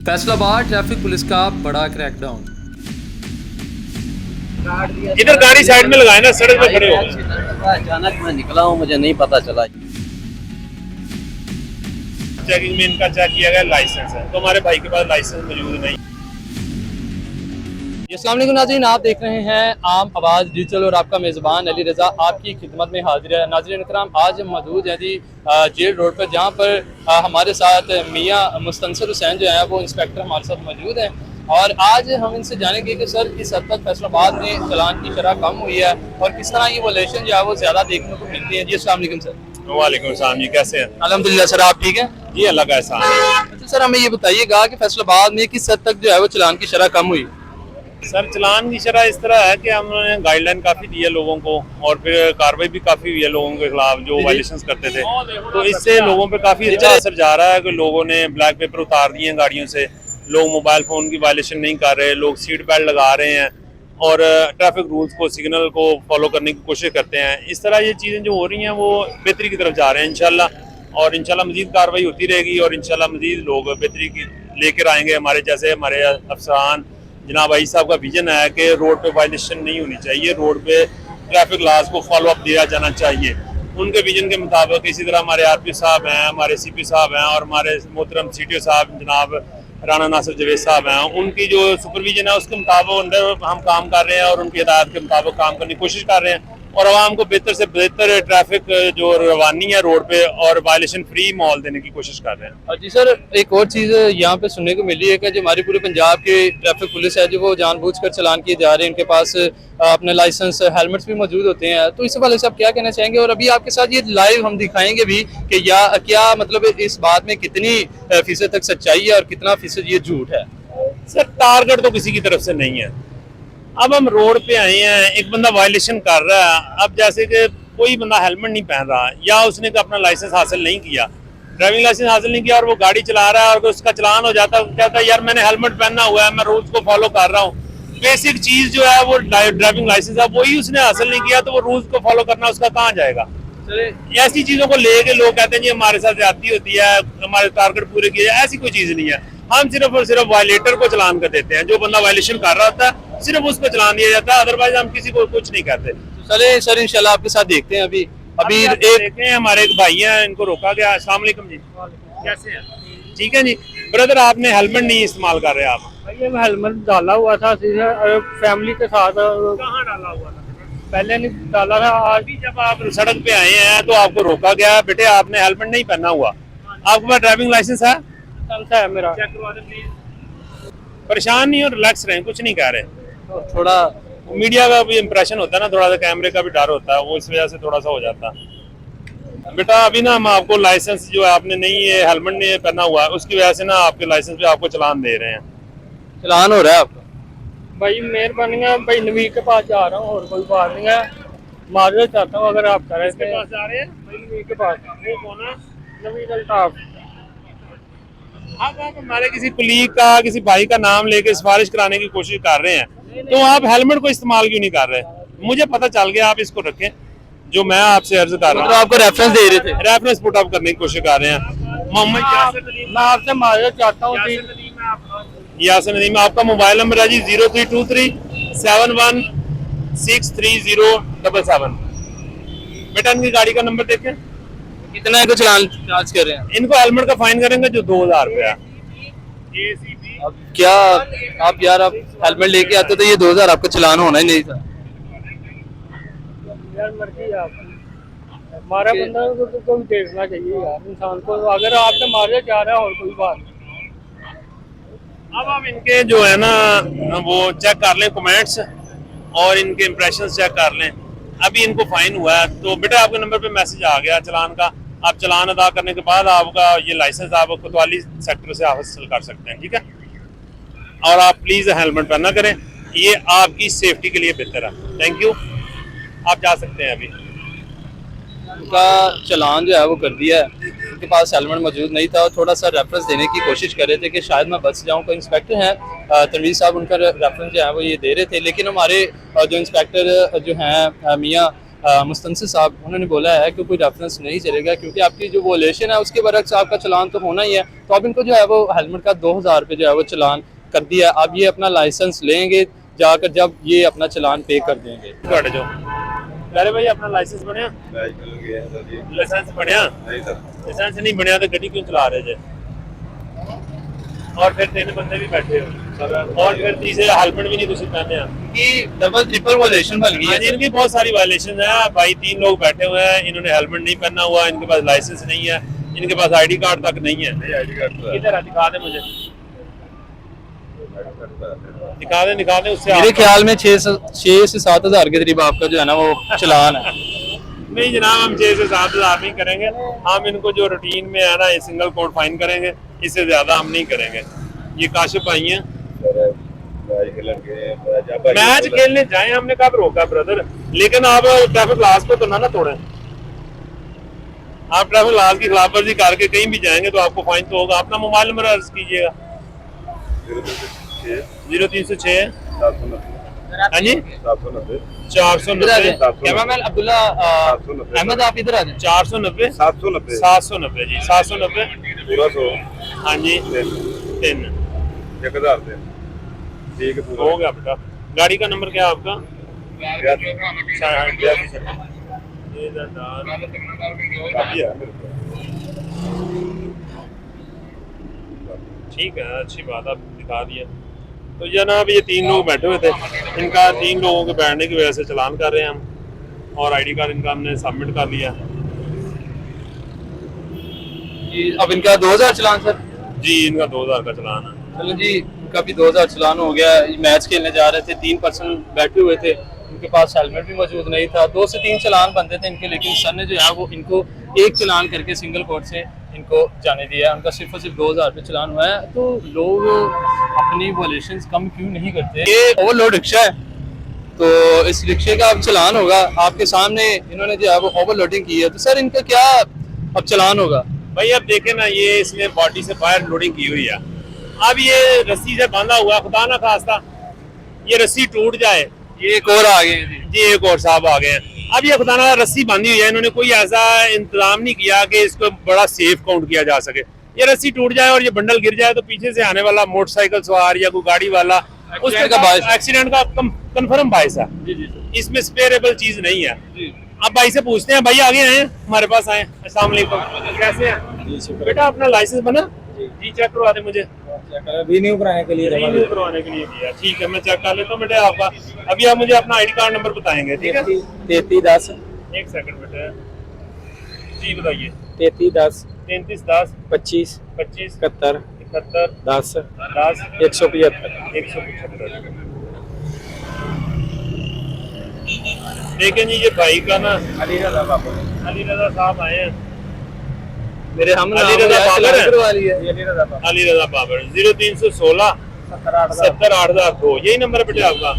Faisalabad traffic police का बड़ा crackdown. इधर गाड़ी साइड में लगाए ना, सड़क पे खड़े हो गए। अचानक मैं निकला हूँ, मुझे नहीं पता चला। चेकिंग में इनका चेक किया गया लाइसेंस है, तो हमारे भाई के पास लाइसेंस मौजूद नहीं। अस्सलाम वालेकुम नाज़रीन, आप देख रहे हैं आम आवाज़ डिजिटल और आपका मेज़बान अली रज़ा आपकी खिदमत में हाजिर है। नाज़रीन इकराम, आज हम मौजूद हैं जी जेल रोड पर, जहाँ पर हमारे साथ मियाँ मुस्तनसर हुसैन जो है वो इंस्पेक्टर हमारे साथ मौजूद हैं। और आज हम इनसे जानेंगे कि सर किस हद तक फैसलाबाद में चालान की शरह कम हुई है और किस तरह ये वॉल्यूशन जो है वो ज़्यादा देखने को मिलती है। जी अस्सलाम वालेकुम सर। वालेकुम सलाम जी, कैसे हैं? अल्हम्दुलिल्लाह सर, आप ठीक हैं? जी अल्लाह का एहसान है। अच्छा सर, हमें ये बताइएगा कि फैसलाबाद में किस हद तक जो है वो चालान की शरह कम हुई? सर चलान की शरह इस तरह है कि हमने गाइडलाइन काफ़ी दी है लोगों को, और फिर कार्रवाई भी काफ़ी हुई है लोगों के खिलाफ जो वायलेशंस करते थे। तो इससे लोगों पे काफ़ी अच्छा असर जा रहा है कि लोगों ने ब्लैक पेपर उतार दिए हैं गाड़ियों से, लोग मोबाइल फ़ोन की वायलेशन नहीं कर रहे, लोग सीट बेल्ट लगा रहे हैं और ट्रैफिक रूल्स को, सिग्नल को फॉलो करने की कोशिश करते हैं। इस तरह ये चीज़ें जो हो रही हैं वो बेहतरी की तरफ जा रहे हैं इंशाल्लाह, और इंशाल्लाह मज़ीद कार्रवाई होती रहेगी और इंशाल्लाह मज़ीद लोग बेहतरी की लेकर आएंगे। हमारे जैसे हमारे अफसरान जनाब आई साहब का विजन है कि रोड पे वायलेशन नहीं होनी चाहिए, रोड पे ट्रैफिक लॉज को फॉलो अप दिया जाना चाहिए। उनके विजन के मुताबिक इसी तरह हमारे आरपी साहब हैं, हमारे सीपी साहब हैं और हमारे मोहतरम सीटीओ साहब जनाब राना नासिर जवेद साहब हैं, उनकी जो सुपरविजन है उसके मुताबिक अंदर हम काम कर रहे हैं और उनकी हिदायत के मुताबिक काम करने की कोशिश कर रहे हैं और आवाम को बेहतर से बेहतर ट्रैफिक जो रवानी है रोड पे और वायलेशन फ्री माहौल देने की कोशिश कर रहे हैं। और जी सर, एक और चीज़ यहाँ पे सुनने को मिली है कि जो हमारी पूरे पंजाब की ट्रैफिक पुलिस है जो वो जानबूझकर चालान किए जा रहे हैं, उनके पास अपने लाइसेंस हेलमेट्स भी मौजूद होते हैं। तो इस हवाले से आप क्या कहना चाहेंगे? और अभी आपके साथ ये लाइव हम दिखाएंगे भी कि या क्या मतलब इस बात में कितनी फीसद तक सच्चाई है और कितना फीसद ये झूठ है? सर टारगेट तो किसी की तरफ से नहीं है। अब हम रोड पे आए हैं, एक बंदा वायलेशन कर रहा है, अब जैसे कि कोई बंदा हेलमेट नहीं पहन रहा या उसने अपना लाइसेंस हासिल नहीं किया, ड्राइविंग लाइसेंस हासिल नहीं किया और वो गाड़ी चला रहा है और उसका चालान हो जाता है, कहता है यार मैंने हेलमेट पहना हुआ है, मैं रूल्स को फॉलो कर रहा हूँ। बेसिक चीज जो है वो ड्राइविंग लाइसेंस है, वही उसने हासिल नहीं किया तो वो रूल्स को फॉलो करना उसका कहाँ जाएगा? ऐसी चीजों को लेके लोग कहते हैं जी हमारे साथ ज्यादती होती है, हमारे टारगेट पूरे किए जाए, ऐसी कोई चीज नहीं है। हम सिर्फ और सिर्फ वायलेटर को चलान कर देते हैं, जो बंदा वायलेशन कर रहा होता है सिर्फ उसको चलान दिया जाता है, अदरवाइज हम किसी को कुछ नहीं करते। चले सर, इंशाल्लाह आपके साथ देखते हैं। अभी एक देखे हैं, हमारे एक भाई हैं, इनको रोका गया। अस्सलाम वालेकुम जी, कैसे हैं? ठीक है जी। ब्रदर आपने हेलमेट नहीं इस्तेमाल कर रहे आप? ये हेलमेट डाला हुआ था फैमिली के साथ। कहाँ डाला हुआ था? पहले नहीं डाला था, आज अभी जब आप सड़क पे आए हैं तो आपको रोका गया, बेटे आपने हेलमेट नहीं पहना हुआ, आपके पास ड्राइविंग लाइसेंस है? चलता है मेरा। चेक करवा दें प्लीज। परेशान नहीं हो, रिलैक्स रहें, कुछ नहीं कह रहे। तो थोड़ा मीडिया का भी इंप्रेशन होता है ना, थोड़ा सा कैमरे का भी डर होता है, वो इस वजह से थोड़ा सा हो जाता है। बेटा अभी ना हम आपको लाइसेंस जो है आपने नहीं ये हेलमेट नहीं पहना हुआ है, उसकी वजह से ना आपके लाइसेंस पे आपको चालान दे रहे हैं। चालान हो रहा है आपका? भाई मेहरबानी है, भाई नवीद के पास जा रहा हूँ और कोई बात नहीं है। माजरत चाहता हूँ अगर आप करें किसके पास जा रहे हैं? भाई नवीद के पास। वो कौन है? नवीद अल्ताफ। आप हमारे किसी कुलीग का, किसी भाई का नाम लेके सिफारिश कराने की कोशिश कर रहे हैं, तो आप हेलमेट को इस्तेमाल क्यों नहीं कर रहे? मुझे पता चल गया, आप इसको रखें जो मैं आपसे अर्ज कर रहा मतलब हूँ। आपको रेफरेंस दे रहे थे? रेफरेंस पुट अप करने की कोशिश कर रहे हैं। मोहम्मद मैं आपसे माजरत चाहता हूँ जी। यासिन नदीम, आपका मोबाइल नंबर है जी 032371163077। बेटा इनकी गाड़ी का नंबर देखें। कितना को चालान चार्ज कर रहे हैं? इनको हेलमेट का फाइन करेंगे जो 2000 रुपया। अब क्या आप यार, आप हेलमेट लेके आते तो ये 2000 आपका चालान होना ही नहीं था। यार मर्जी है आपकी, हमारा बंदा को भी देखना चाहिए यार इंसान को। अगर आपसे माजरत चाह रहा है और कोई बात नहीं। अब हम इनके जो है ना वो चेक कर लें कमेंट्स और इनके इंप्रेशंस चेक कर लें। अभी इनको फाइन हुआ है तो बेटा आपके नंबर पे मैसेज आ गया चालान का, आप चालान अदा करने के बाद आपका ये लाइसेंस आप कोतवाली सेक्टर से हासिल कर सकते हैं, ठीक है? और आप प्लीज़ हेलमेट पहना करें, ये आपकी सेफ्टी के लिए बेहतर है। थैंक यू, आप जा सकते हैं। अभी उनका चालान जो है वो कर दिया है, उनके पास हेलमेट मौजूद नहीं था और थोड़ा सा रेफरेंस देने की कोशिश कर रहे थे कि शायद मैं बच जाऊं। कोई इंस्पेक्टर हैं तनवीर साहब, उनका रेफरेंस जो है वो ये दे रहे थे, लेकिन हमारे जो इंस्पेक्टर जो हैं मियाँ मुस्तनसिर साहब उन्होंने बोला है कि कोई रेफरेंस नहीं चलेगा क्योंकि आपकी जो वॉल्यूशन है उसके बरक्स आपका चलान तो होना ही है। तो अब इनको जो है वो हेलमेट का 2000 रुपये जो है वो चलान कर दिया। अब ये अपना लाइसेंस लेंगे जाकर जब ये अपना चलान पे कर देंगे। अरे भाई अपना लाइसेंस बनया लाइसेंस बनया लाइसेंस नहीं बनया तो गड्डी क्यों चला रहे थे? और फिर 3 बंदे भी बैठे हो और फिर तीसरे हेलमेट भी नहीं तुम पहने कि डबल ट्रिपल वॉल्यूशन बन गई है। इनकी बहुत सारी वायलेशन है भाई। 3 लोग बैठे हुए हैं, इन्होंने हेलमेट नहीं पहना हुआ, इनके पास लाइसेंस नहीं है, इनके पास आईडी कार्ड तक नहीं है। किधर है? दिखा दे मुझे, दिखा दे उससे। मेरे ख्याल में 6 से 7 हज़ार के करीब आपका जो है ना वो चलान है। नहीं जनाब, हम 6 से 7 हज़ार नहीं करेंगे। हम इनको जो रूटीन में है ना ये सिंगल कोड फाइन करेंगे, इससे ज्यादा हम नहीं करेंगे। ये काशिफ भाई हैं, मैच खेलने जाए हमने कब रोका ब्रदर, लेकिन आप ट्रैफिक लॉज को तो ना तोड़ें। आप ट्रैफिक लॉज की खिलाफवर्जी करके कहीं भी जाएंगे तो आपको फाइन तो होगा। अपना मोबाइल नंबर अर्ज कीजिएगा। 0306 हाँ जी 490 कैमरामैन अब्दुल्ला अहमद आप इधर आ जाए। 490 790 जी 790 हाँ जी 3 ठीक है हो गया बेटा। गाड़ी का नंबर क्या है आपका? ठीक है, अच्छी बात आप दिखा दिया। तो जनाब ये 3 लोग बैठे हुए थे, इनका 3 लोगों के बैठने की वजह से चालान कर रहे हैं हम, और आईडी कार्ड इनका हमने सबमिट कर लिया। अब इनका 2000 चलान सर जी, इनका 2000 का चालान है। चलो जी, इनका भी 2000 चलान हो गया। मैच खेलने जा रहे थे, 3 पर्सन बैठे हुए थे, उनके पास हेलमेट भी मौजूद नहीं था। 2 से 3 चलान बनते थे इनके, लेकिन सर ने जो है वो इनको एक चलान करके सिंगल कोर्ट से इनको जाने दिया। उनका सिर्फ और सिर्फ 2000 रुपये चलान हुआ है। तो लोग अपनी वॉल्यूशन कम क्यों नहीं करते? ये ओवरलोड रिक्शा है, तो इस रिक्शे का अब चलान होगा। आपके सामने इन्होंने जो है वो ओवरलोडिंग की है, तो सर इनका क्या अब चलान होगा? भाई अब देखे ना, ये इसने बॉडी से बाहर लोडिंग की हुई है। अब ये रस्सी से बांधा हुआ, खुदा ना खास्ता ये रस्सी टूट जाए। ये एक और आ गए जी, एक और साहब आ गए हैं। अब ये खुदा ना रस्सी बांधी हुई है, इन्होंने कोई ऐसा इंतजाम नहीं किया कि इसको बड़ा सेफ काउंट किया जा सके। ये रस्सी टूट जाए और ये बंडल गिर जाए तो पीछे से आने वाला मोटरसाइकिल सवार या कोई गाड़ी वाला एक्सीडेंट का कंफर्म बायस है। इसमें स्पेयरेबल चीज नहीं है। अब भाई से पूछते हैं, भाई आगे आए हमारे पास आए, अस्सलाम वालेकुम, कैसे हैं बेटा? अपना लाइसेंस बना जी, चेक करवा दे मुझे। रिन्यू कराने के लिए रिन्यू करवाने के लिए दिया, ठीक है मैं चेक कर लेता हूँ बेटे आपका। अभी आप मुझे अपना आईडी कार्ड नंबर बताएंगे, ठीक है? 3310 एक सेकंड बेटे जी बताइए। 3310 3310 25 25 71 71 10 10 175 175। देखें जी, ये भाई का ना अली रजा साहब आए हैं। मेरे हम अली रजा बाबर है। रजा अली रजा बाबर 0316 70 8002 यही नंबर है बेटे आपका।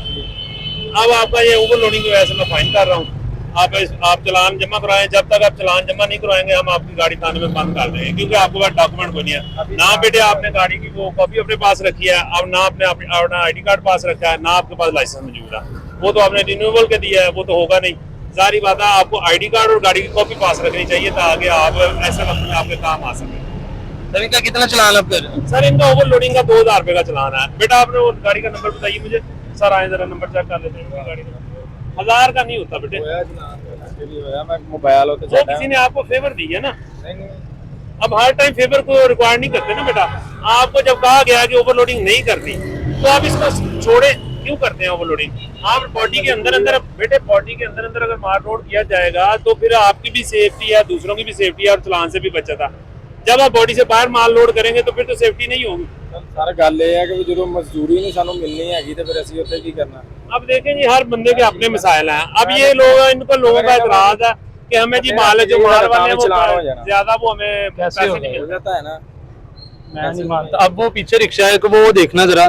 अब आपका ये ओवरलोडिंग की वजह से मैं फाइन कर रहा हूँ। आप चलान जमा कराएं। जब तक आप चलान जमा नहीं करवाएंगे हम आपकी गाड़ी थाने में बंद कर देंगे, क्योंकि आपके पास डॉक्यूमेंट कोई नहीं है। ना बेटे आपने गाड़ी की वो कॉपी अपने पास रखी है, अब ना आपने अपना आईडी कार्ड पास रखा है, ना आपके पास लाइसेंस मौजूद है। वो तो आपने रिन्यूएबल के दिया है, वो तो होगा नहीं। जारी बात है, आपको आईडी कार्ड और गाड़ी की कॉपी पास रखनी चाहिए ताकि आप ऐसे वक्त में आपके काम आ सके। सर इनका कितना चलान आप कर रहे हैं? सर इनका ओवरलोडिंग का 2000 रुपये का चलान है। बेटा आपने वो गाड़ी का नंबर बताइए मुझे। सर आए जरा नंबर चेक कर लेते हैं। गाड़ी का 1000 का नहीं होता बेटे, मोबाइल होते वो किसी ने आपको फेवर दी है ना। अब हर टाइम फेवर को रिक्वायर नहीं करते ना बेटा। आपको जब कहा गया कि ओवरलोडिंग नहीं करनी तो आप इसको छोड़े क्यों करते हैं ओवरलोडिंग? आप बॉडी के अंदर अंदर बेटे, बॉडी के अंदर अंदर अगर मार रोड किया जाएगा तो फिर आपकी भी सेफ्टी है, दूसरों की भी सेफ्टी है और चलान से भी बचत है। जब आप बॉडी से बाहर माल लोड करेंगे तो फिर तो सेफ्टी नहीं होगी। सर गल ये है कि जो मजदूरी नहीं सानू मिलनी हैगी तो फिर असि उत्थे की करना। अब देखें जी, हर बंदे के अपने मसाइल हैं। अब ये लोग, इनको लोगों का इतराज है कि हमें जी माल जो माल वाले हैं वो ज्यादा वो हमें पैसे नहीं मिल जाता है ना। मैं नहीं मानता। अब वो पीछे रिक्शा है, वो देखना जरा,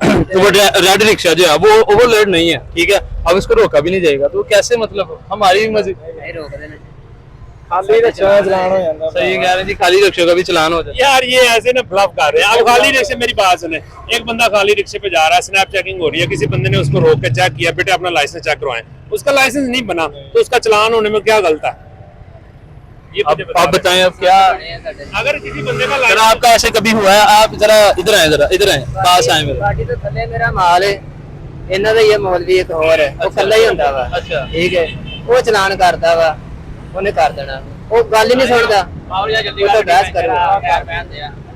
तो वो रेड रिक्शा जो है वो ओवरलोड नहीं है, ठीक है? अब इसको रोका भी नहीं जाएगा तो कैसे, मतलब हमारी मर्जी। खाली रिक्शा का चलान हो जाता सही कह रहे हैं जी, खाली रिक्शे का भी चलान हो जाता यार ये ऐसे ना फ्लफ कर रहे हैं। अब खाली रिक्शे, मेरी बात सुने, एक बंदा खाली रिक्शे पे जा रहा है, स्नैप चेकिंग हो रही है, किसी बंदे ने उसको रोक के चेक किया, बेटे अपना लाइसेंस चेक करवाएं, उसका लाइसेंस नहीं बना तो उसका चलान होने में क्या गलत है? ये मुझे आप बताएं अब क्या। अगर किसी बंदे का सर लाइसेंस आपका ऐसे कभी हुआ है? आप जरा इधर आए, जरा इधर आए, पास आए मेरे। गाड़ी तो थल्ले मेरा माल है, ਇਹਨਾਂ ਦਾ ਹੀ ਮੌਲਵੀ ਇੱਕ ਹੋਰ ਹੈ, ਉਹ ਕੱਲਾ ਹੀ ਹੁੰਦਾ ਵਾ। ਅੱਛਾ। ਠੀਕ ਹੈ, ਉਹ ਚਲਾਨ ਕਰਦਾ ਵਾ, ਉਹਨੇ ਕਰ ਦੇਣਾ, ਉਹ ਗੱਲ ਹੀ ਨਹੀਂ ਸੁਣਦਾ, ਉਹ ਤਾਂ ਬਹਿਸ ਕਰੂਗਾ।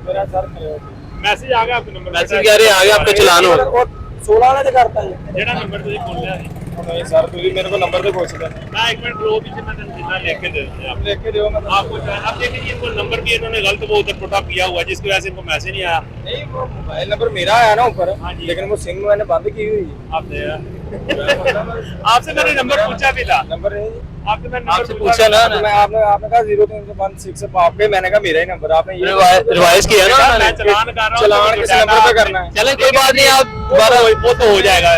मेरा सर ਮੈਸੇਜ ਆ ਗਿਆ ਆਪਕੇ ਨੰਬਰ मैसेज कह रहे हैं आगे आपका चलान हो। 16 ਵਾਲਾ ਤੇ ਕਰਤਾ ਜੀ ਜਿਹੜਾ ਨੰਬਰ ਤੁਸੀਂ ਬੋਲਿਆ ਸੀ। नहीं सर ਤੁਸੀਂ ਮੇਰੇ ਕੋਲ ਨੰਬਰ ਤੇ ਪੁੱਛ ਲੈ मैं एक मिनट रो पीछे, मैं जितना लिख के दे दूंगा आपको। लिख के दियो मैं आपको अब देखिए ये इनको नंबर भी इन्होंने गलत वो उधर पुट अप किया हुआ है, जिसकी वजह से इनको मैसेज नहीं आया। नहीं वो मोबाइल नंबर मेरा आया ना ऊपर हाँ जी। लेकिन वो सिम मैंने बंद की हुई आपने आपसे मैंने नंबर पूछा भी था, नंबर नहीं जी आपसे मैंने आपसे नंबर पूछा ना तो मैं आपने कहा 0316 आपके मैंने कहा मेरा ही नंबर आपने ये रिवाइज किया ना मैं उन्होंने। चलान कर रहा हूँ, चलान तो किस डाटा नंबर पे करना है चलें कोई बात नहीं, आप दोबारा वो तो हो जाएगा,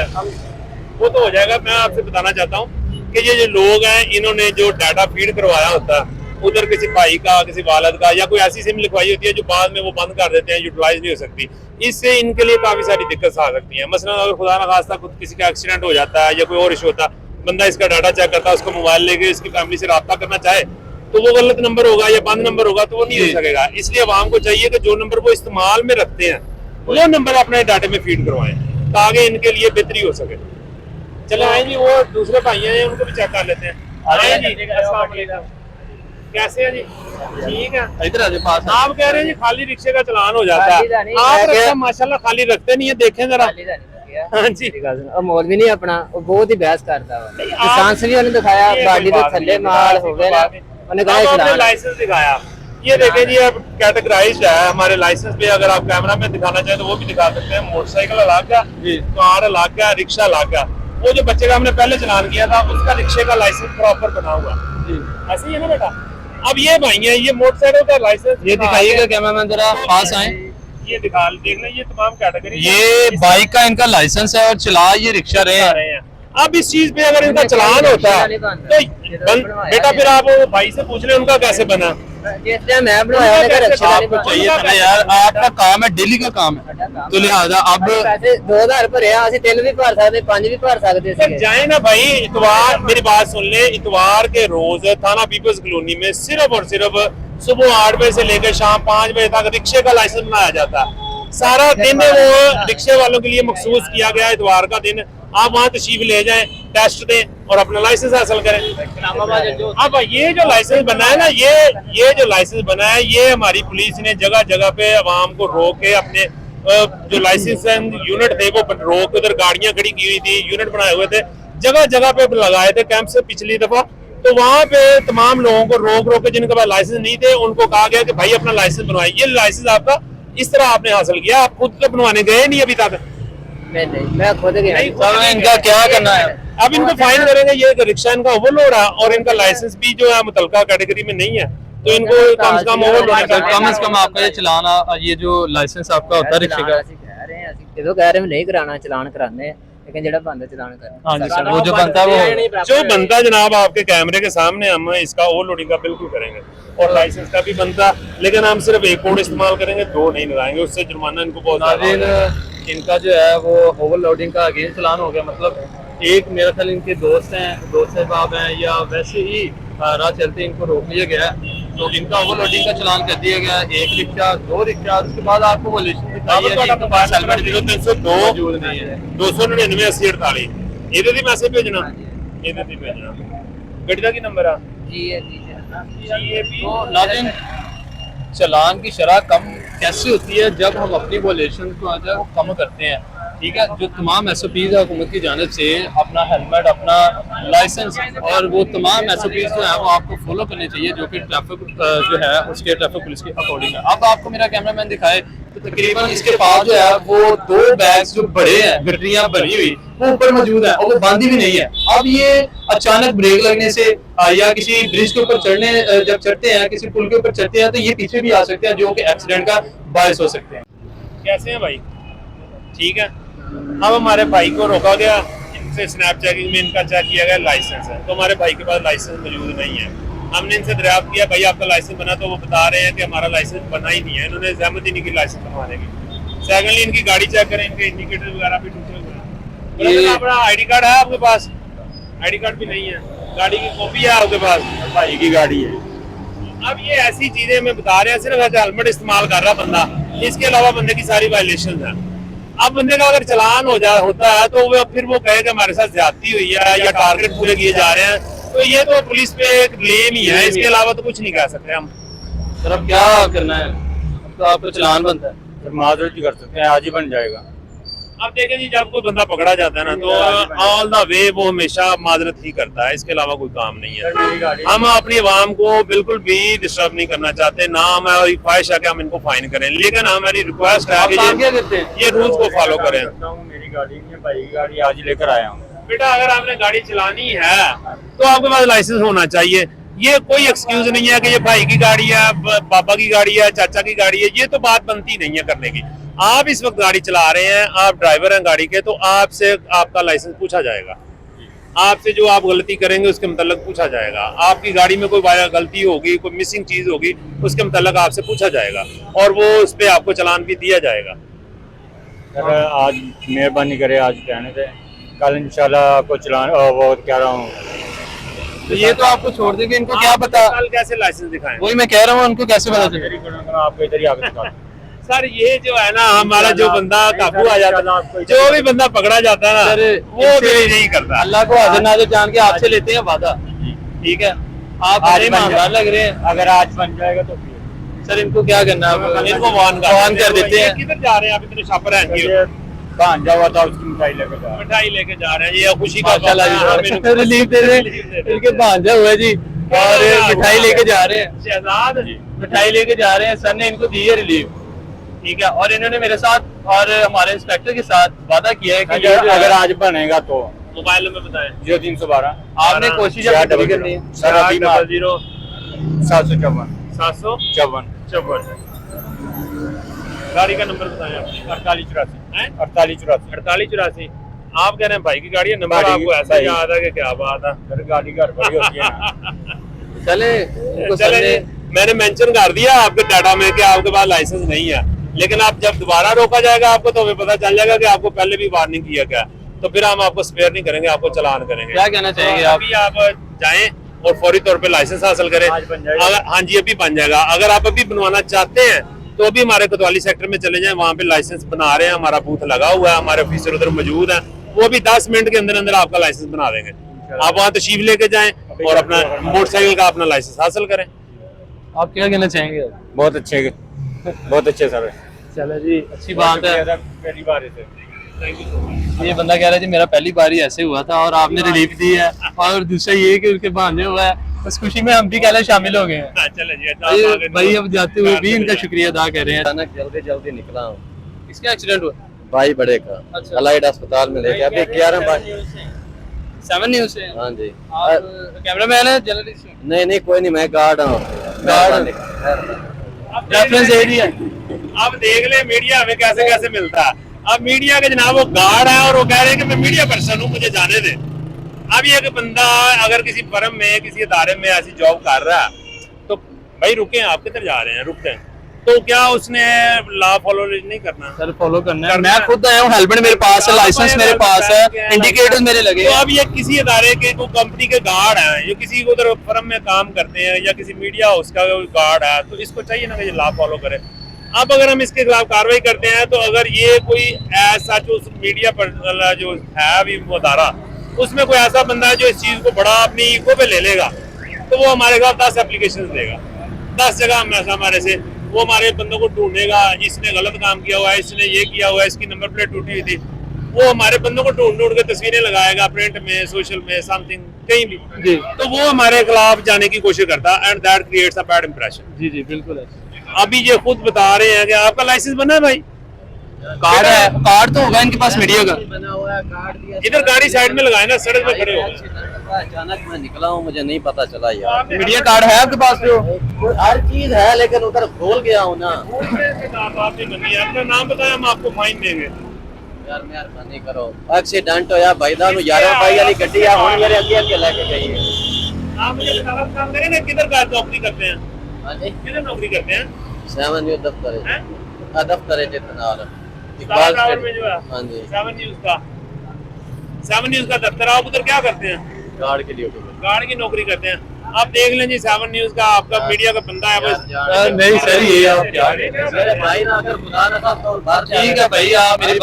वो तो हो जाएगा। मैं आपसे बताना चाहता हूँ कि ये जो लोग हैं, इन्होंने जो डाटा फीड करवाया होता है उधर किसी भाई का, किसी वालद का, या कोई ऐसी सिम लिखवाई होती है जो बाद में वो बंद कर देते हैं, यूटिलाइज नहीं हो सकती, इससे इनके लिए काफी सारी दिक्कत आ सकती है। मसलन अगर खुदा न खास्ता खुद किसी का एक्सीडेंट हो जाता है या कोई और इशू होता है, बंदा इसका डाटा चेक करता है, उसको मोबाइल लेके इसकी फैमिली से रब्ता करना चाहे तो वो गलत नंबर होगा या बंद नंबर होगा तो वो नहीं हो सकेगा। इसलिए अवाम को चाहिए कि जो नंबर वो इस्तेमाल में रखते हैं वो नंबर अपने डाटे में फीड करवाएं ताकि इनके लिए बेहतरी हो सके। चले आए जी, वो दूसरे भाई हैं उनको भी चेक कर लेते हैं। आए जी, अस्सलाम वालेकुम, कैसे हैं जी? ठीक है। इधर आ जाओ पास। आप कह रहे हैं जी खाली रिक्शे का चलान हो जाता खाली का है, नहीं, आप मैं रिक्शा माशाल्लाह खाली रखते नहीं है, देखें जरा। हाँ जी, ਉਹ ਮੌਲਵੀ ਨਹੀਂ ਆਪਣਾ, ਉਹ ਬਹੁਤ ਹੀ ਬਹਿਸ ਕਰਦਾ ਵਾ। ਲਾਇਸੈਂਸ ਵੀ ਉਹਨੇ ਦਿਖਾਇਆ, ये गाड़ी कोई ਦੇ बात ਥੱਲੇ नहीं, ਮਾਲ ऐसी हो कोई गया ना, बात नहीं। ਉਹने अब कहा आपने चलान। लाइसेंस दिखाया, ये देखें जी, अब कैटेगराइज्ड है हमारे लाइसेंस पे, अगर आप कैमरा में दिखाना चाहें तो वो भी दिखा सकते हैं। मोटरसाइकिल अलग है, कार अलग है, रिक्शा अलग है। वो जो बच्चे का हमने पहले चलान किया था उसका रिक्शे का लाइसेंस प्रॉपर बना हुआ है, ऐसे ही है ना बेटा? अब ये भाई है, ये मोटरसाइकिल का लाइसेंस ये दिखाइएगा कैमरामैन, जरा पास आए। ये दिखा देख लें, ये तमाम कैटेगरी ये बाइक का इनका लाइसेंस है और चला ये रिक्शा रहे हैं। रहे हैं। अब इस चीज पे अगर इनका चलान होता है तो बेटा फिर आप वो भाई से पूछ ले उनका कैसे बना। जिस टाइम मैं ਬਣਾਇਆ ਉਹਨੇ ਘਰ ਅੱਛਾ ਨਹੀਂ आपको चाहिए था ना यार, आपका काम है, डेली का काम है, तो लिहाजा अब ਪੈਸੇ 2000 ਭਰਿਆ, ਅਸੀਂ 3 ਵੀ ਭਰ ਸਕਦੇ, 5 ਵੀ ਭਰ ਸਕਦੇ सर ਸੀਗੇ। जाए ना भाई, इतवार मेरी बात सुन ले, इतवार के रोज थाना पीपल्स कॉलोनी में सिर्फ और सिर्फ सुबह 8 बजे से लेकर शाम 5 बजे तक रिक्शे का लाइसेंस बनाया जाता है। सारा दिन वो रिक्शे वालों के लिए मखसूस किया गया इतवार का दिन। आप वहाँ तशरीफ ले जाएं, टेस्ट दें और अपना लाइसेंस हासिल करें। अब ये जो लाइसेंस बना है ना, ये जो लाइसेंस बना है, ये हमारी पुलिस ने जगह जगह पे आवाम को रोक के अपने जो लाइसेंस यूनिट थे वो रोक, उधर गाड़ियां खड़ी की हुई थी, यूनिट बनाए हुए थे, जगह जगह पे लगाए थे कैंप से पिछली दफा। तो वहाँ पे तमाम लोगों को रोक के जिनके पास लाइसेंस नहीं थे उनको कहा गया कि भाई अपना लाइसेंस बनवाइए। ये लाइसेंस आपका इस तरह आपने हासिल किया, आप खुद तो बनवाने गए नहीं अभी तक। मैं खुद गया। अब इनका क्या करना है? अब इनको फाइन करेंगे, ये रिक्शा इनका ओवरलोड है और इनका लाइसेंस भी जो है मुतलका कैटेगरी में नहीं है, तो इनको कम से कम ओवरलोड कम से कम आपका ये चलाना, ये जो लाइसेंस आपका होता है रिक्शे का, ਜਦੋਂ ਕਹਿ ਰਹੇ ਨਹੀਂ ਕਰਾਣਾ, ਚਲਾਨ ਕਰਾਣੇ ਆ, लेकिन ਜਿਹੜਾ ਬੰਦਾ ਚਲਾਨ ਕਰਨਾ। हाँ जी सर, वो जो बनता है वो जो बनता जनाब आपके कैमरे के सामने हम इसका ओवरलोडिंग का बिल्कुल करेंगे और लाइसेंस का भी बनता, लेकिन हम सिर्फ एक कोड इस्तेमाल करेंगे, 2 नहीं लगाएंगे, उससे जुर्माना इनको बहुत नाज़रीन, इनका जो है वो ओवरलोडिंग का अगेन चलान हो गया। मतलब एक मेरा ख्याल इनके दोस्त हैं, दोस्त साहब हैं, या वैसे ही राह चलते इनको रोक लिया गया, तो इनका ओवरलोडिंग का चलान कर दिया गया। 1 रिक्शा, 2 रिक्शा, उसके बाद आपको वो लिस्ट दिखाई है कि इनके पास हेलमेट 0302 मौजूद नहीं है। 299 80 48 ਇਹਦੇ ਦੀ ਮੈਸੇਜ ਭੇਜਣਾ, ਇਹਦੇ ਦੀ ਭੇਜਣਾ। ਗੱਡੀ ਦਾ ਕੀ ਨੰਬਰ ਆ? तो नाज़रीन, चलान की शरह कम कैसे होती है जब हम अपनी वॉल्यूशन को जब कम करते हैं, ठीक है। जो तमाम SOPs है हुकूमत की जानिब से, अपना हेलमेट, अपना लाइसेंस और वो तमाम SOPs जो है वो आपको फॉलो करने चाहिए, जो कि ट्रैफिक जो है उसके ट्रैफिक पुलिस के अकॉर्डिंग है। अब आपको मेरा कैमरामैन दिखाए तो तकरीबन इसके पास जो है वो 2 बैग्स जो बड़े हैं, गटरियां भरी हुई, वो ऊपर मौजूद है और वो बांधी भी नहीं है। अब ये अचानक ब्रेक लगने से या किसी ब्रिज के ऊपर चढ़ने, जब चढ़ते हैं, किसी पुल के ऊपर चढ़ते हैं, तो ये पीछे भी आ सकते हैं, जो कि एक्सीडेंट का बायस हो सकते हैं। कैसे हैं भाई? ठीक है। अब हमारे भाई को रोका गया, इनसे स्नैप चेकिंग में इनका चेक किया गया लाइसेंस है, तो हमारे भाई के पास लाइसेंस मौजूद नहीं है। हमने इनसे दरियाफ्त किया भाई आपका लाइसेंस बना, तो वो बता रहे हैं कि हमारा लाइसेंस बना ही नहीं है, इन्होंने जहमत ही नहीं की लाइसेंस बनवाने की। सेकंडली इनकी गाड़ी चेक करें, इनके इंडिकेटर वगैरह भी टूटे हुए हैं। अपना आईडी कार्ड है आपके पास? आईडी कार्ड भी नहीं है, गाड़ी की कॉपी है आपके पास? भाई की गाड़ी है। अब ये ऐसी चीजें हमें बता रहे हैं, सिर्फ हेलमेट इस्तेमाल कर रहा बंदा, इसके अलावा बंदे की सारी वायलेशन है। अब बंदे का अगर चलान होता है तो वो फिर वो कहे कि हमारे साथ ज्यादती हुई है या टारगेट पूरे किए जा रहे हैं, तो ये तो पुलिस पे एक ब्लेम ही है, इसके अलावा तो कुछ नहीं कह सकते हम। सर अब क्या करना है? अब तो आपको चलान बनता है। फिर माजरत ही कर सकते हैं, आज ही बन जाएगा। अब देखें जी, जब कोई बंदा पकड़ा जाता है ना तो ऑल द वे वो हमेशा माजरत ही करता है, इसके अलावा कोई काम नहीं है। हम अपनी आवाम को बिल्कुल भी डिस्टर्ब नहीं करना चाहते, ना हमारी ख्वाहिश है कि हम इनको फाइन करें, लेकिन हमारी रिक्वेस्ट है कि ये रूल्स को फॉलो करें। मेरी गाड़ी नहीं है, भाई की गाड़ी आज ही लेकर आया हूँ। बेटा अगर आपने गाड़ी चलानी है तो आपके पास लाइसेंस होना चाहिए। ये कोई एक्सक्यूज नहीं है कि ये भाई की गाड़ी है, पापा की गाड़ी है, चाचा की गाड़ी है, ये तो बात बनती नहीं है करने की। आप इस वक्त गाड़ी चला रहे हैं, आप ड्राइवर हैं गाड़ी के, तो आपसे आपका लाइसेंस पूछा जाएगा, आपसे जो आप गलती करेंगे उसके मतलब पूछा जाएगा। आपकी गाड़ी में कोई गलती होगी, कोई मिसिंग चीज होगी, उसके मतलब आपसे पूछा जाएगा और वो उस पर आपको चालान भी दिया जाएगा। सर आज मेहरबानी करे, आज कहने थे, कल इंशाल्लाह आपको चलान वो कह रहा हूँ। तो ये तो आपको छोड़ देंगे, इनको क्या पता? कल कैसे लाइसेंस दिखाएं? वही मैं कह रहा हूँ, उनको कैसे पता चलेगा? आपको इधर ही आगे दिखा सर ये जो है ना, हमारा जो बंदा काबू आ जाता है, जो भी बंदा पकड़ा जाता है ना, वो भी नहीं करता। अल्लाह को हाजिर नाज़िर जान के आपसे लेते हैं वादा, ठीक है? आप आज ईमानदार लग रहे हैं। अगर आज बन जाएगा तो सर इनको क्या करना है? इनको वार्न कर देते हैं। किधर जा रहे हैं आप? इतने छापर हैं जी, भांजा हुआ था उसकी मिठाई लेकर जा रहा है। मिठाई लेके जा रहे हैं, ये खुशी का माशाल्लाह रिलीफ दे रहे हैं, इनके भांजा हुआ जी और मिठाई लेके जा रहे हैं। शहजाद मिठाई लेके जा रहे हैं, सर ने इनको दी है रिलीफ, ठीक है? और इन्होंने मेरे साथ और हमारे इंस्पेक्टर के सात वादा किया है कि अगर आज बनेगा तो मोबाइल नंबर बताएं। 0312 आपने कोशिश पूरी करनी है। सर अभी 0 754 754 गाड़ी का नंबर बताएं आप। 4884 4884। आप कह रहे हैं भाई की गाड़ी है, नंबर आपको ऐसा याद है कि क्या बात है? सर गाड़ी घर बड़ी होती है ना। चले जी, मैंने मेंशन कर दिया आपके डाटा में कि आपके पास लाइसेंस नहीं है, लेकिन आप जब दोबारा रोका जाएगा आपको तो हमें पता चल जाएगा कि आपको पहले भी वार्निंग किया गया, तो फिर हम आपको स्पेयर नहीं करेंगे, आपको चालान करेंगे। क्या कहना चाहेंगे आप? अभी आप जाएं और फौरी तौर पे लाइसेंस हासिल करें। अगर हाँ जी अभी बन जाएगा, अगर आप अभी बनवाना चाहते हैं तो अभी हमारे कोतवाली सेक्टर में चले जाएं, वहाँ पे लाइसेंस बना रहे हैं, हमारा बूथ लगा हुआ है, हमारे ऑफिसर उधर मौजूद है, वो भी 10 मिनट के अंदर अंदर आपका लाइसेंस बना देंगे। आप वहाँ तशरीफ लेके जाएं और अपना मोटरसाइकिल का अपना लाइसेंस हासिल करें। आप क्या कहना चाहेंगे? बहुत अच्छे सर। चलो जी, अच्छी बात है। पहली बार है ये बंदा कह रहा है जी मेरा पहली बार ही ऐसे हुआ था और आपने रिलीफ दी है, और दूसरा ये कि उसके भांजे हुआ है, उस खुशी में हम भी कहना शामिल हो गए हैं। चलो जी, भाई अब जाते हुए भी इनका शुक्रिया अदा कर रहे हैं। अचानक जल्दी निकला हूँ, इसका एक्सीडेंट हुआ भाई बड़े का अच्छा। अलाइड अस्पताल में लेके अभी 11 बजे। 7 न्यूज़ से हाँ जी। आप कैमरामैन है, जर्नलिस्ट? नहीं कोई नहीं, मैं गार्ड हूँ। Reference area. अब देख ले मीडिया हमें कैसे कैसे मिलता है। अब मीडिया के जनाब वो गार्ड है और वो कह रहे हैं कि मैं मीडिया पर्सन हूँ, मुझे जाने दे। अब ये कि बंदा अगर किसी फर्म में किसी इदारे में ऐसी जॉब कर रहा है तो भाई रुके, आप किधर जा रहे हैं? रुकते हैं तो क्या उसने लॉ फॉलो नहीं करना? सर फॉलो करना है। मैं खुद आया हूँ, हेलमेट मेरे पास है, लाइसेंस मेरे पास है, इंडिकेटर्स मेरे लगे। तो अब ये किसी इदारे के को कंपनी के गार्ड हैं, ये किसी को उधर फर्म में काम करते हैं या किसी मीडिया हाउस का गार्ड है, तो इसको चाहिए ना कि ये लॉ फॉलो करे। अब अगर हम इसके खिलाफ कार्रवाई करते हैं तो अगर ये कोई ऐसा जो मीडिया पर जो है अभी वो अदारा, उसमें कोई ऐसा बंदा है जो इस चीज को बड़ा अपनी ईगो पे ले लेगा, तो वो हमारे खिलाफ 10 एप्लीकेशन देगा, 10 जगह हम ऐसा हमारे से वो हमारे बंदों को ढूंढेगा, इसने गलत काम किया हुआ है, इसने ये किया हुआ है, इसकी नंबर प्लेट टूटी हुई थी, वो हमारे बंदों को ढूंढ के तस्वीरें लगाएगा प्रिंट में, सोशल में, समथिंग कहीं भी जी, तो वो हमारे खिलाफ जाने की कोशिश करता है and that creates a bad impression. जी जी बिल्कुल है। अभी ये खुद बता रहे हैं कि आपका लाइसेंस बना है भाई? कार्ड है, कार्ड तो होगा इनके पास मीडिया का। बना हुआ है, कार्ड दिया। इधर गाड़ी साइड में लगाए ना, सड़क पे खड़े हो गए। अचानक मैं निकला हूँ, मुझे नहीं पता चला यार। मीडिया कार्ड है आपके पास? जो हर चीज है लेकिन उधर भूल गया हूँ ना अपना नाम बताया, हम आपको फाइन देंगे। यार मेहरबानी करो, एक्सीडेंट होया भाई दा नु 11 भाई वाली गड्डी आ हुन मेरे अगे अगे लेके गई है। आप मुझे बताना काम करेंगे, किधर का नौकरी करते हैं? हाँ जी किधर नौकरी करते हैं? 7 न्यूज़ दफ्तर है हैं? दफ्तर है जितना स्टार टावर में जो है हाँ जी 7 न्यूज़ का दफ्तर। आप उधर क्या करते हैं? गार्ड के ड्यूटी पे गार्ड की नौकरी करते हैं। आप देख लें जी, 7 न्यूज़ का आपका मीडिया का बंदा है बस। नहीं सर, ये आप क्या मेरे भाई ना अगर खुदा ना था तो बाहर ठीक है भाई, आप मेरी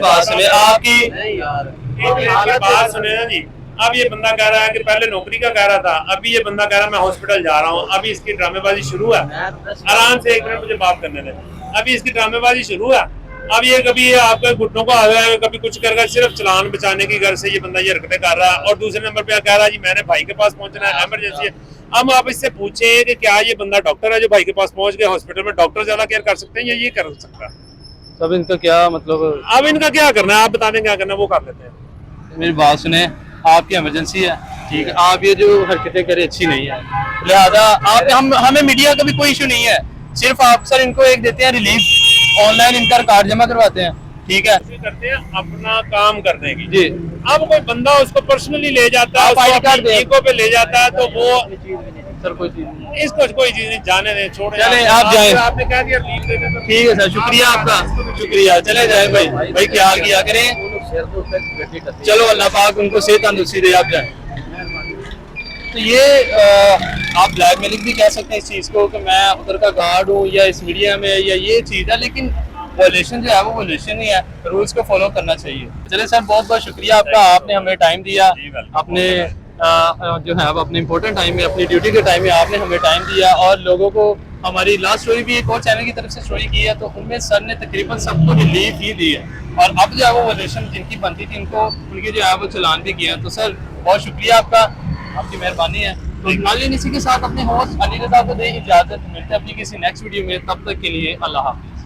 बात सुने आपकी। नहीं यार एक बात सुने ना जी, अब ये बंदा कह रहा है कि पहले नौकरी का कह रहा था, अभी ये बंदा कह रहा है मैं हॉस्पिटल जा रहा हूँ। अभी इसकी ड्रामेबाजी शुरू है। आराम से 1 मिनट मुझे बात करने दें। अभी इसकी ड्रामेबाजी शुरू है। अब ये कभी आपके घुटनों को आ गया है, कभी कुछ कर रहा है, सिर्फ चलान बचाने की घर से ये बंदा ये हरकतें कर रहा है। और दूसरे नंबर पे कह रहा है जी मैंने भाई के पास पहुंचना है, इमरजेंसी है। अब आप इससे पूछें कि क्या ये बंदा डॉक्टर है जो भाई के पास पहुंच गया? हॉस्पिटल में डॉक्टर ज्यादा केयर कर सकते हैं या ये कर सकता है? सब इनका क्या मतलब? अब इनका क्या करना है, आप बता दें क्या करना है, वो कर देते हैं। मेरी बात सुने, आपकी इमरजेंसी है, ठीक है, आप ये जो हरकतें करें अच्छी नहीं है, लिहाजा आप हमें मीडिया का भी कोई इशू नहीं है, सिर्फ आप सर इनको एक देते हैं रिलीफ, ऑनलाइन इनका कार्ड जमा करवाते हैं, ठीक है करते हैं अपना काम करने की जी। अब कोई बंदा उसको पर्सनली ले जाता है, आप ID कार्ड दें। ईको पे ले जाता है, तो वो सर कोई चीज नहीं। इसको कोई चीज नहीं, जाने दें, छोड़े। चलें, आप जाएं। आपने कह दिया लीव दे दें तो ठीक है सर, शुक्रिया आपका, शुक्रिया। चले जाए भाई ख्याल किया करें। चलो अल्लाह पाक उनको सेहत तंदुरुस्ती दे, आप जाए। तो ये आप ब्लैकमेलिंग भी कह सकते हैं इस चीज़ को कि मैं उधर का गार्ड हूँ या इस मीडिया में या ये चीज़ है, लेकिन वॉल्यूशन जो है वो वॉल्यूशन ही है, रूल्स को फॉलो करना चाहिए। चले सर, बहुत बहुत शुक्रिया आपका, आपने हमें टाइम दिया, अपने जो है अब अपने इम्पोर्टेंट टाइम में, अपनी ड्यूटी के टाइम में आपने हमें टाइम दिया और लोगों को हमारी लास्ट स्टोरी भी एक और चैनल की तरफ से स्टोरी की है, तो उनमें सर ने तकरीबन सबको रिलीफ ही दी है और अब जो है वो वॉल्यूशन जिनकी बनती थी उनको उनके जो है वो चलान भी किया। तो सर बहुत शुक्रिया आपका, आपकी मेहरबानी है। तो नालिन इसी के साथ अपने होस्ट अली रजा को दे इजाजत, मिलते हैं अपनी किसी नेक्स्ट वीडियो में, तब तक के लिए अल्लाह हाफ़िज़।